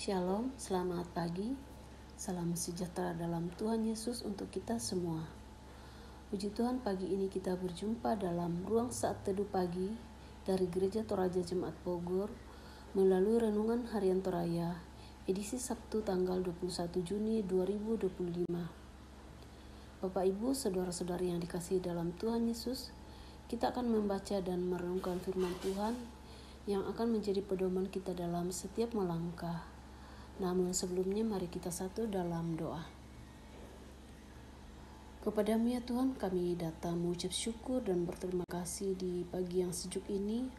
Shalom, selamat pagi. Salam sejahtera dalam Tuhan Yesus untuk kita semua. Puji Tuhan, pagi ini kita berjumpa dalam ruang saat teduh pagi dari Gereja Toraja Jemaat Bogor melalui Renungan Harian Toraya edisi Sabtu tanggal 21 Juni 2025. Bapak Ibu, saudara-saudari yang dikasihi dalam Tuhan Yesus, kita akan membaca dan merenungkan firman Tuhan yang akan menjadi pedoman kita dalam setiap melangkah. Namun sebelumnya mari kita satu dalam doa. Kepadamu ya Tuhan, kami datang mengucap syukur dan berterima kasih di pagi yang sejuk ini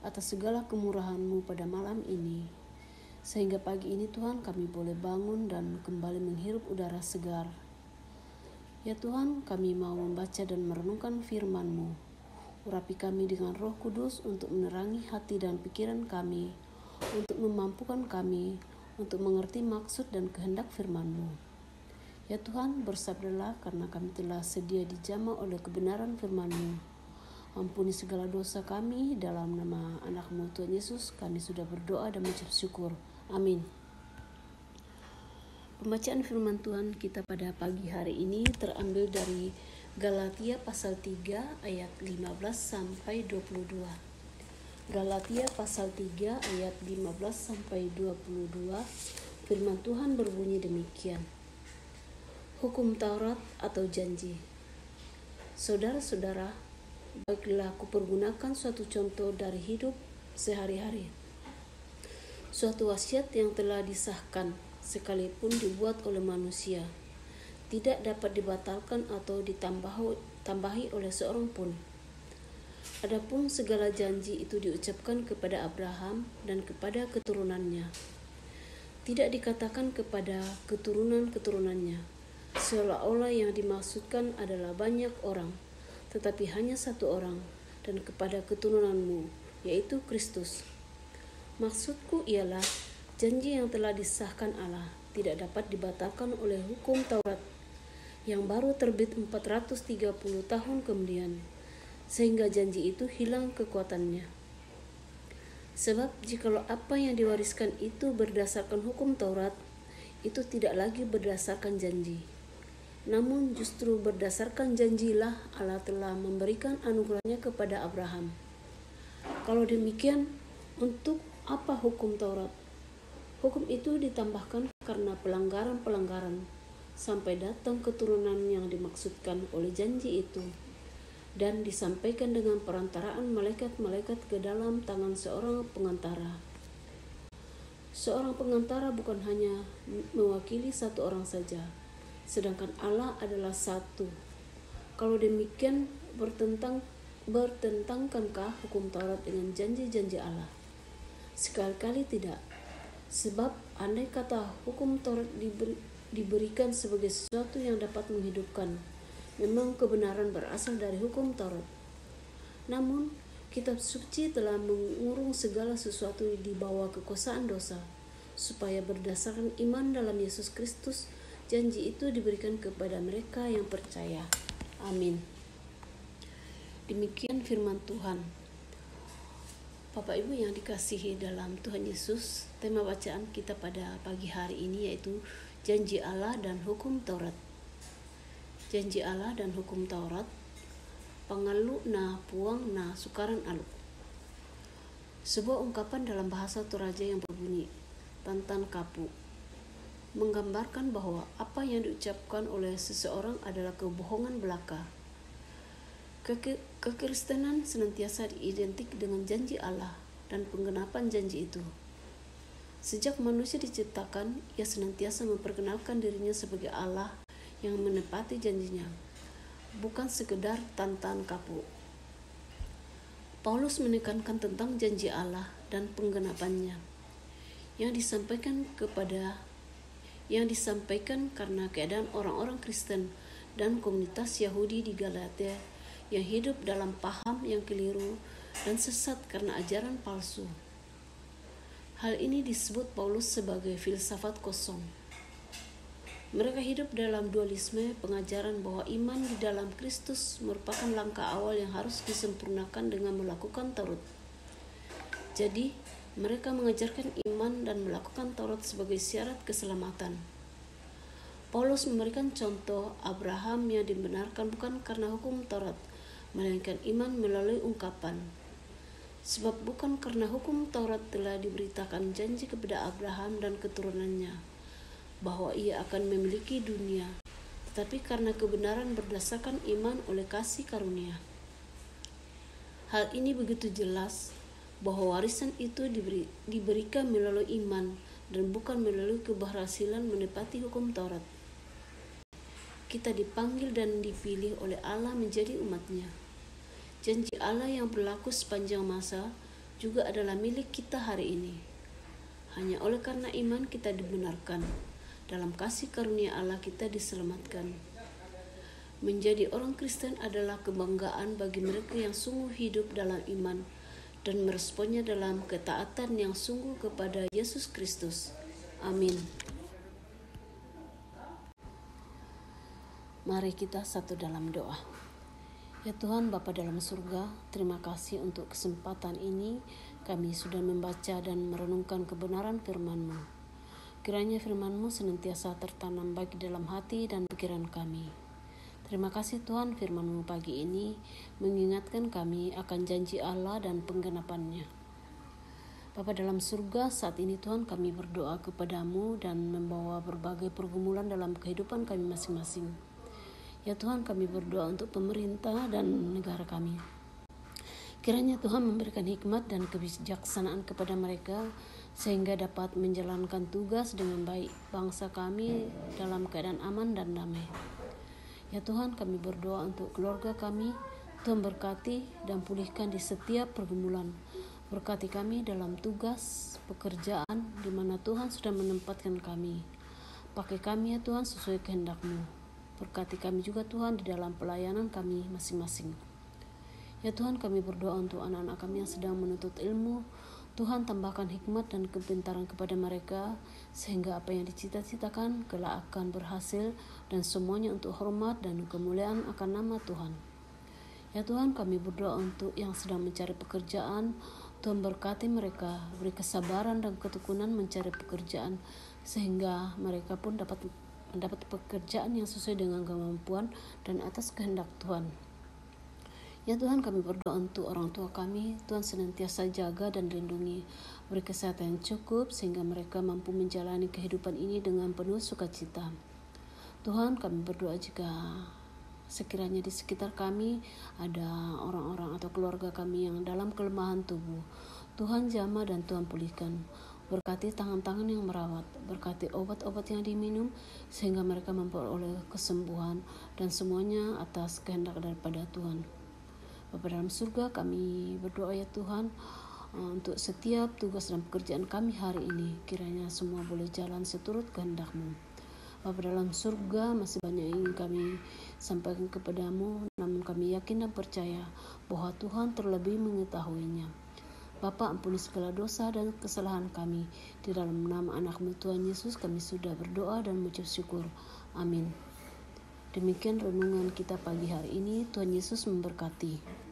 atas segala kemurahan-Mu pada malam ini. Sehingga pagi ini Tuhan kami boleh bangun dan kembali menghirup udara segar. Ya Tuhan, kami mau membaca dan merenungkan firman-Mu. Urapi kami dengan Roh Kudus untuk menerangi hati dan pikiran kami, untuk memampukan kami untuk mengerti maksud dan kehendak firman-Mu. Ya Tuhan, bersabdalah karena kami telah sedia dijamah oleh kebenaran firman-Mu. Ampuni segala dosa kami, dalam nama anak-Mu Tuhan Yesus kami sudah berdoa dan mengucap syukur. Amin. Pembacaan firman Tuhan kita pada pagi hari ini terambil dari Galatia pasal 3 ayat 15 sampai 22. Galatia pasal 3 ayat 15 sampai 22, firman Tuhan berbunyi demikian. Hukum Taurat atau janji. Saudara-saudara, baiklah kupergunakan suatu contoh dari hidup sehari-hari. Suatu wasiat yang telah disahkan sekalipun dibuat oleh manusia, tidak dapat dibatalkan atau ditambahi oleh seorang pun. Adapun segala janji itu diucapkan kepada Abraham dan kepada keturunannya. Tidak dikatakan kepada keturunan-keturunannya, seolah-olah yang dimaksudkan adalah banyak orang, tetapi hanya satu orang, dan kepada keturunanmu, yaitu Kristus. Maksudku ialah, janji yang telah disahkan Allah tidak dapat dibatalkan oleh hukum Taurat, yang baru terbit 430 tahun kemudian, sehingga janji itu hilang kekuatannya. Sebab jikalau apa yang diwariskan itu berdasarkan hukum Taurat, itu tidak lagi berdasarkan janji. Namun justru berdasarkan janjilah Allah telah memberikan anugerahnya kepada Abraham. Kalau demikian, untuk apa hukum Taurat? Hukum itu ditambahkan karena pelanggaran-pelanggaran, sampai datang keturunan yang dimaksudkan oleh janji itu, dan disampaikan dengan perantaraan malaikat-malaikat ke dalam tangan seorang pengantara. Seorang pengantara bukan hanya mewakili satu orang saja, sedangkan Allah adalah satu. Kalau demikian, bertentangkankah hukum Taurat dengan janji-janji Allah? Sekali-kali tidak. Sebab andai kata hukum Taurat diberikan sebagai sesuatu yang dapat menghidupkan, memang kebenaran berasal dari hukum Taurat. Namun, kitab suci telah mengurung segala sesuatu di bawah kekuasaan dosa, supaya berdasarkan iman dalam Yesus Kristus, janji itu diberikan kepada mereka yang percaya. Amin. Demikian firman Tuhan. Bapak Ibu yang dikasihi dalam Tuhan Yesus, tema bacaan kita pada pagi hari ini yaitu janji Allah dan hukum Taurat. Janji Allah dan hukum Taurat, pangalu na puang na sukaran alu. Sebuah ungkapan dalam bahasa Toraja yang berbunyi tantan kapu, menggambarkan bahwa apa yang diucapkan oleh seseorang adalah kebohongan belaka. Kekristenan senantiasa identik dengan janji Allah dan penggenapan janji itu. Sejak manusia diciptakan, ia senantiasa memperkenalkan dirinya sebagai Allah yang menepati janjinya, bukan sekedar tantan kapu. Paulus menekankan tentang janji Allah dan penggenapannya yang disampaikan karena keadaan orang-orang Kristen dan komunitas Yahudi di Galatia yang hidup dalam paham yang keliru dan sesat karena ajaran palsu. Hal ini disebut Paulus sebagai filsafat kosong. Mereka hidup dalam dualisme pengajaran bahwa iman di dalam Kristus merupakan langkah awal yang harus disempurnakan dengan melakukan Taurat. Jadi, Mereka mengajarkan iman dan melakukan Taurat sebagai syarat keselamatan. Paulus memberikan contoh Abraham yang dibenarkan bukan karena hukum Taurat, melainkan iman melalui ungkapan. Sebab bukan karena hukum Taurat telah diberitakan janji kepada Abraham dan keturunannya bahwa ia akan memiliki dunia, tetapi karena kebenaran berdasarkan iman oleh kasih karunia. Hal ini begitu jelas bahwa warisan itu diberikan melalui iman dan bukan melalui keberhasilan menepati hukum Taurat. Kita dipanggil dan dipilih oleh Allah menjadi umat-Nya. Janji Allah yang berlaku sepanjang masa juga adalah milik kita hari ini. Hanya oleh karena iman kita dibenarkan. Dalam kasih karunia Allah kita diselamatkan. Menjadi orang Kristen adalah kebanggaan bagi mereka yang sungguh hidup dalam iman dan meresponnya dalam ketaatan yang sungguh kepada Yesus Kristus. Amin. Mari kita satu dalam doa. Ya Tuhan Bapa dalam surga, terima kasih untuk kesempatan ini kami sudah membaca dan merenungkan kebenaran firman-Mu. Kiranya firman-Mu senantiasa tertanam baik dalam hati dan pikiran kami. Terima kasih Tuhan, firman-Mu pagi ini mengingatkan kami akan janji Allah dan penggenapannya. Bapa dalam surga, saat ini Tuhan kami berdoa kepada-Mu dan membawa berbagai pergumulan dalam kehidupan kami masing-masing. Ya Tuhan, kami berdoa untuk pemerintah dan negara kami. Kiranya Tuhan memberikan hikmat dan kebijaksanaan kepada mereka sehingga dapat menjalankan tugas dengan baik bangsa kami dalam keadaan aman dan damai. Ya Tuhan, kami berdoa untuk keluarga kami. Tuhan berkati dan pulihkan di setiap pergumulan. Berkati kami dalam tugas, pekerjaan di mana Tuhan sudah menempatkan kami. Pakai kami ya Tuhan sesuai kehendak-Mu. Berkati kami juga Tuhan di dalam pelayanan kami masing-masing. Ya Tuhan, kami berdoa untuk anak-anak kami yang sedang menuntut ilmu. Tuhan tambahkan hikmat dan kepintaran kepada mereka sehingga apa yang dicita-citakan kelak akan berhasil dan semuanya untuk hormat dan kemuliaan akan nama Tuhan. Ya Tuhan, kami berdoa untuk yang sedang mencari pekerjaan. Tuhan berkati mereka, beri kesabaran dan ketekunan mencari pekerjaan sehingga mereka pun dapat mendapat pekerjaan yang sesuai dengan kemampuan dan atas kehendak Tuhan. Ya Tuhan, kami berdoa untuk orang tua kami. Tuhan senantiasa jaga dan lindungi, beri kesehatan yang cukup sehingga mereka mampu menjalani kehidupan ini dengan penuh sukacita. Tuhan, kami berdoa jika sekiranya di sekitar kami ada orang-orang atau keluarga kami yang dalam kelemahan tubuh, Tuhan jamah dan Tuhan pulihkan. Berkati tangan-tangan yang merawat, berkati obat-obat yang diminum sehingga mereka memperoleh kesembuhan dan semuanya atas kehendak daripada Tuhan. Bapa dalam surga, kami berdoa ya Tuhan untuk setiap tugas dan pekerjaan kami hari ini. Kiranya semua boleh jalan seturut kehendak-Mu. Bapa dalam surga, masih banyak yang ingin kami sampaikan kepada-Mu, namun kami yakin dan percaya bahwa Tuhan terlebih mengetahuinya. Bapa, ampuni segala dosa dan kesalahan kami. Di dalam nama anak-Mu Tuhan Yesus kami sudah berdoa dan mengucap syukur. Amin. Demikian renungan kita pagi hari ini. Tuhan Yesus memberkati.